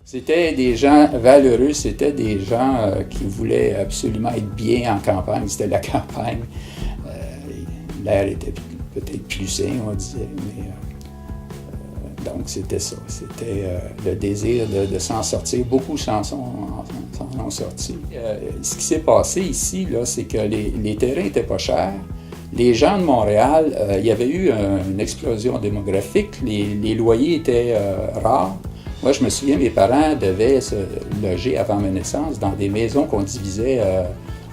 C'était des gens valeureux, c'était des gens qui voulaient absolument être bien en campagne. C'était la campagne. L'air était peut-être plus sain, on disait, mais donc c'était ça. C'était le désir de s'en sortir. Beaucoup de chansons s'en ont sorti. Ce qui s'est passé ici, là, c'est que les terrains n'étaient pas chers. Les gens de Montréal, il y avait eu une explosion démographique. Les loyers étaient rares. Moi, je me souviens, mes parents devaient se loger avant ma naissance dans des maisons qu'on divisait.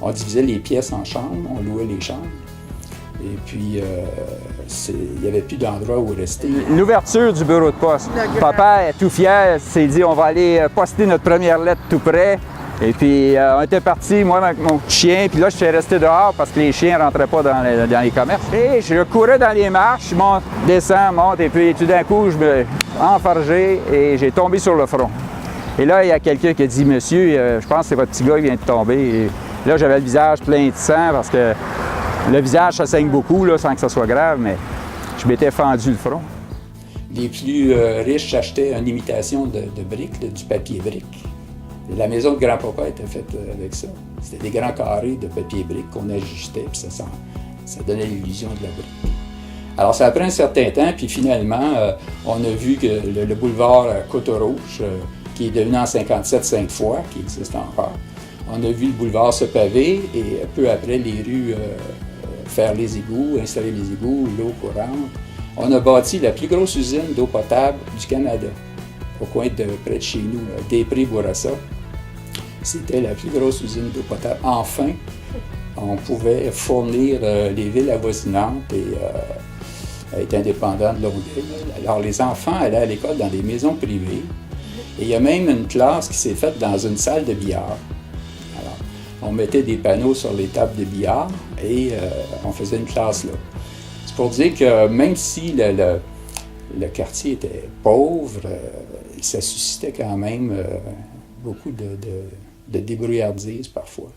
On divisait les pièces en chambres, on louait les chambres. Et puis, il n'y avait plus d'endroit où rester. L'ouverture du bureau de poste. Papa est tout fier, s'est dit on va aller poster notre première lettre tout près. Et puis, on était partis, moi avec mon petit chien, puis là, je suis resté dehors parce que les chiens ne rentraient pas dans les commerces. Et je courais dans les marches, je monte, descends, monte, et puis tout d'un coup, je me enfargé et j'ai tombé sur le front. Et là, il y a quelqu'un qui a dit « Monsieur, je pense que c'est votre petit gars qui vient de tomber. » Et là, j'avais le visage plein de sang parce que le visage, ça saigne beaucoup, là, sans que ça soit grave, mais je m'étais fendu le front. Les plus riches achetaient une imitation de briques, du papier brique. La maison de grand-papa était faite avec ça. C'était des grands carrés de papier brique qu'on ajustait, puis ça donnait l'illusion de la brique. Alors, ça a pris un certain temps, puis finalement, on a vu que le boulevard Côte-Rouge, qui est devenu en 57 5 fois, qui existe encore, on a vu le boulevard se paver, et peu après, les rues faire les égouts, installer les égouts, l'eau courante. On a bâti la plus grosse usine d'eau potable du Canada, au coin de près de chez nous, Després-Bourassa. C'était la plus grosse usine d'eau potable. Enfin, on pouvait fournir les villes avoisinantes et être indépendant de Longueuil. Alors, les enfants allaient à l'école dans des maisons privées. Et il y a même une classe qui s'est faite dans une salle de billard. Alors, on mettait des panneaux sur les tables de billard et on faisait une classe là. C'est pour dire que même si le quartier était pauvre, ça suscitait quand même beaucoup de débrouillardise parfois.